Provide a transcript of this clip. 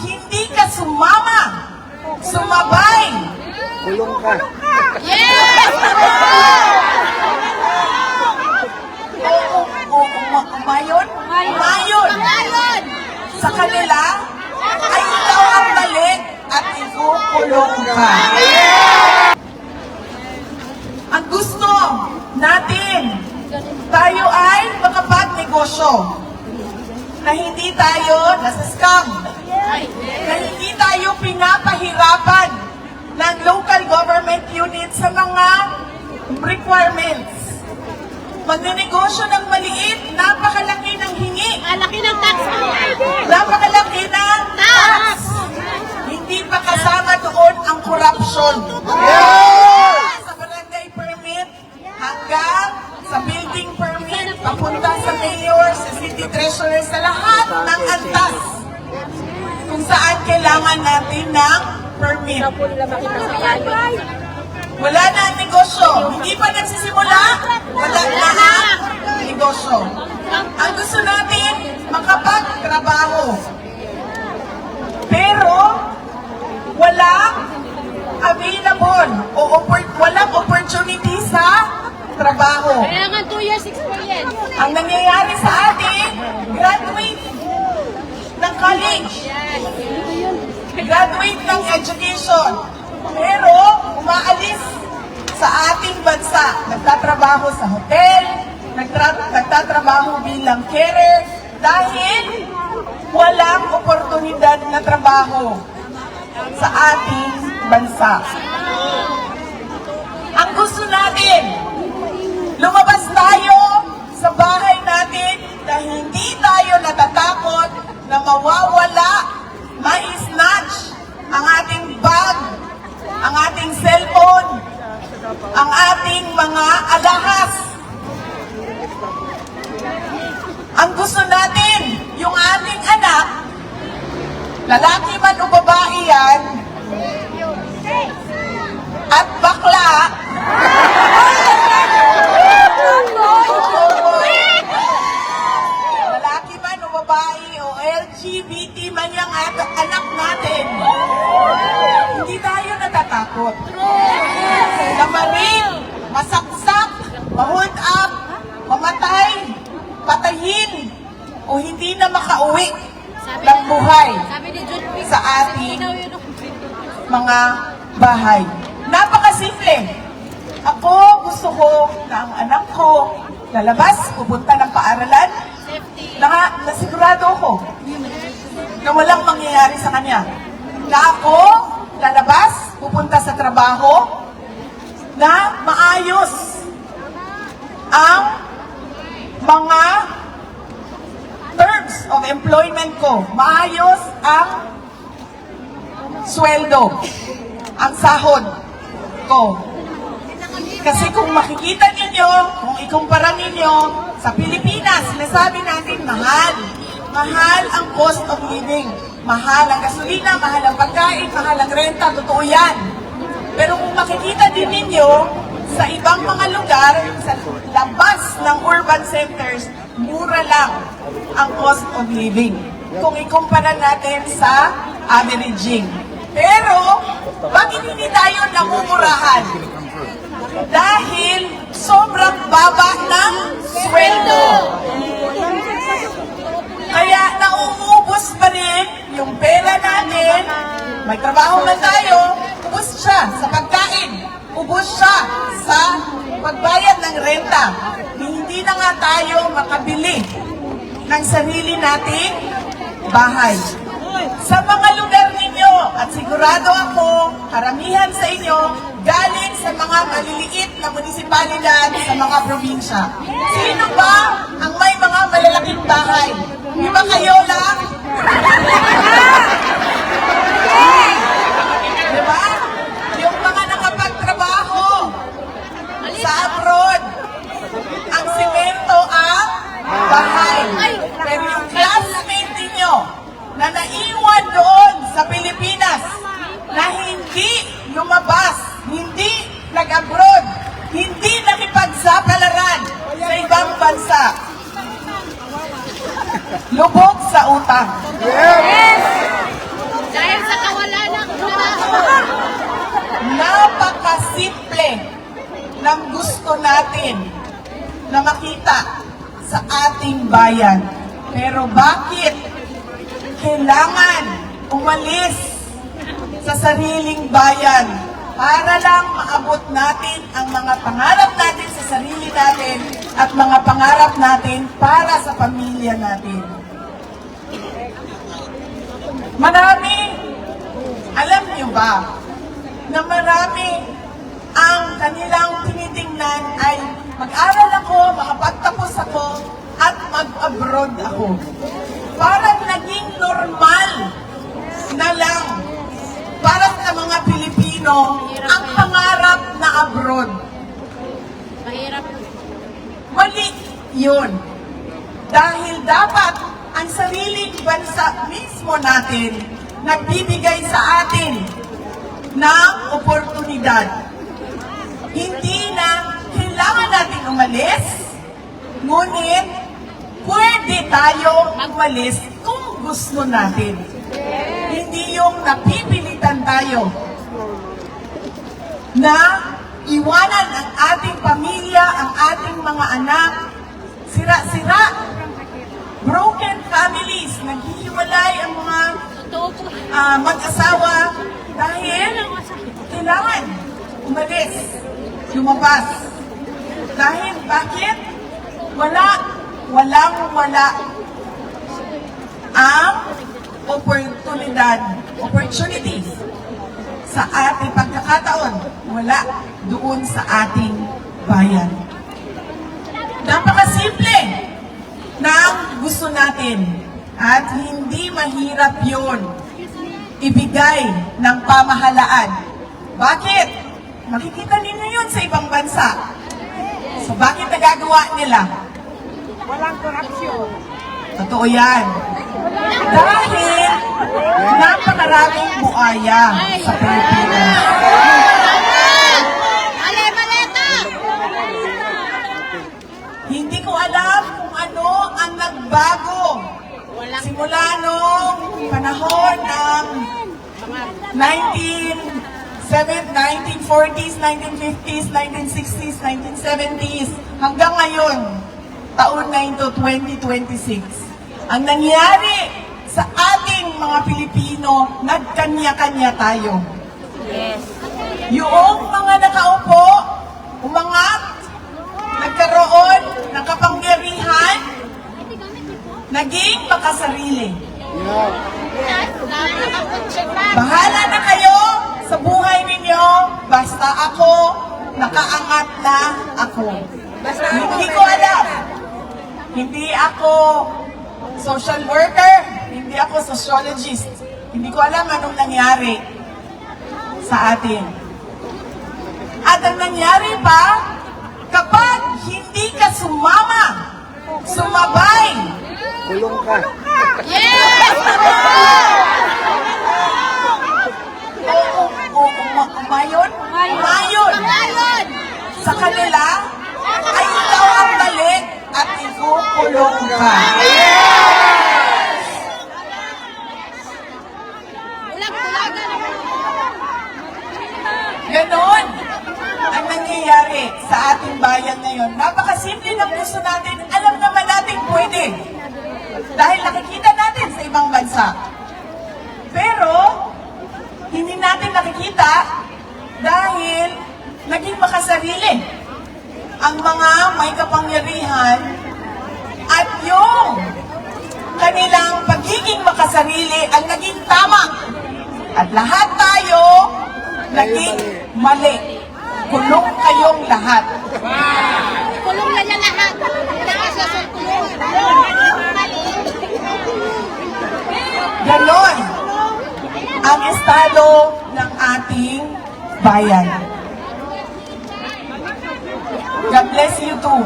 hindi ka sumama, sumabay. Kulong ka. Yes! Umayon sa kanila ay ikaw ang mali at ikukulong ka. Ang gusto natin, tayo ay makapagnegosyo, na hindi tayo nasa-scam, na hindi tayo pinapahirapan ng local government unit sa mga requirements. Magnenegosyo ng maliit, napakalaki ng hingi. Laki ng tax mo. Napakalaki ng tax. Hindi pa kasama doon ang corruption. Sa barangay permit, hanggang sa building permit, papunta sa mayor, sa city treasurer, sa lahat ng antas. Kung saan kailangan natin ng permit. Wala na ang negosyo. Hindi pa nagsisimula, wala na ang negosyo. Ang gusto natin, makapagtrabaho. Pero, walang available o walang opportunity sa trabaho. Kaya nga 2 years experience. Ang nangyayari sa atin, graduate ng college, graduate ng education, pero umaalis sa ating bansa. Nagtatrabaho sa hotel, nagtatrabaho bilang carer, dahil walang oportunidad na trabaho sa ating bansa. Ang gusto natin, lumabas tayo sa bahay natin na hindi tayo natatakot na mawawala, ma-snatch ang ating bag, ang ating cellphone, ang ating mga alahas. Ang gusto natin, yung ating anak, lalaki man o babae yan, at bakla, lalaki man o babae o LGBT man yung anak natin, hindi tayo natatakot. Na maring, masaksak, ma-hold up, mamatay, patayin, o hindi na makauwi ng buhay sa ating mga bahay. Napakasimple. Ako, gusto ko na ang anak ko lalabas, pupunta ng paaralan, na sigurado ako na walang mangyayari sa kanya. Na ako lalabas, pupunta sa trabaho, na maayos ang mga terms of employment ko. Maayos ang sweldo, ang sahod ko. Kasi kung makikita ninyo, kung ikumpara ninyo sa Pilipinas, sinasabi natin mahal. Mahal ang cost of living. Mahal ang gasolina, mahal ang pagkain, mahal ang renta, totoo yan. Pero kung makikita din ninyo, sa ibang mga lugar, sa labas ng urban centers, mura lang ang cost of living. Kung ikumpara natin sa averaging. Pero, bakit hindi tayo namumurahan? Dahil sobrang baba ng sweldo. Kaya nauubos pa rin yung pera natin. May trabaho man tayo, ubos siya sa pagkain. Ubos siya sa pagbayad ng renta. Hindi na nga tayo makabili ng sarili nating bahay. Sa mga lugar ninyo, at sigurado ako, karamihan sa inyo, galing sa mga maliliit na munisipalidad sa mga probinsya. Sino ba ang may mga malalaking bahay? Di ba kayo lang? Di ba? Yung mga nakapagtrabaho sa abroad, ang simento ang bahay. Pero yung classmate ninyo na naiwan doon sa Pilipinas, na hindi lumabas, hindi nag-abroad, hindi nakipagsapalaran sa ibang bansa, lubog sa utang. Yes! natin na makita sa ating bayan. Pero bakit kailangan umalis sa sariling bayan para lang maabot natin ang mga pangarap natin sa sarili natin at mga pangarap natin para sa pamilya natin? Marami, alam niyo ba, na marami ang kanilang tinitingnan ay mag-aral ako, makapagtapos ako, at mag-abroad ako. Parang naging normal na lang para sa mga Pilipino ang pangarap na abroad. Mahirap. Mali yun. Dahil dapat ang sariling bansa mismo natin nagbibigay sa atin ng oportunidad. Hindi na kailangan natin umalis, ngunit pwede tayo umalis kung gusto natin. Hindi yung napipilitan tayo na iwanan ang ating pamilya, ang ating mga anak, sira-sira, broken families, naghihiwalay ang mga Totoo po. mag-asawa dahil kailangan umalis, lumabas. Dahil bakit? Walang-wala ang opportunities sa ating pagkakataon. Wala doon sa ating bayan. Napakasimple ng gusto natin at hindi mahirap yun ibigay ng pamahalaan. Bakit? Makikita ninyo yun sa ibang bansa. So bakit nagagawa nila? Walang korupsyon. Totoo yan. Dahil napakaraming buaya sa Pilipinas. Ale, maleta! Hindi ko alam kung ano ang nagbago simula nung panahon ng 1940s, 1950s, 1960s, 1970s, hanggang ngayon, taon na ito, 2026. Ang nangyari sa ating mga Pilipino, nagkanya-kanya tayo. Yes. Yung mga nakaupo, umangat, nagkaroon ng kapangyarihan, naging makasarili. Bahala na kayo sa buhay ninyo, basta ako, nakaangat na ako. Hindi ko alam. Hindi ako social worker, hindi ako sociologist. Hindi ko alam anong nangyari sa atin. At ang nangyari pa, kapag hindi ka sumabay, Kulong ka. Yes! umayon, Pangayon! sa kanila, ay ikaw ang balik at ikukulong ka. Bulag-bulagan. Ganon ang nangyayari sa ating bayan ngayon. Napakasimple ng gusto natin. Alam naman natin pwede. Dahil nakikita natin sa ibang bansa. Pero, hindi natin nakikita dahil naging makasarili ang mga may kapangyarihan at yung kanilang pagiging makasarili ang naging tama. At lahat tayo naging mali. Kulong kayong lahat. Kulong na niya lahat. Kailangan siya sa kulong. Ganon ang estado ng ating bayan. God bless you too.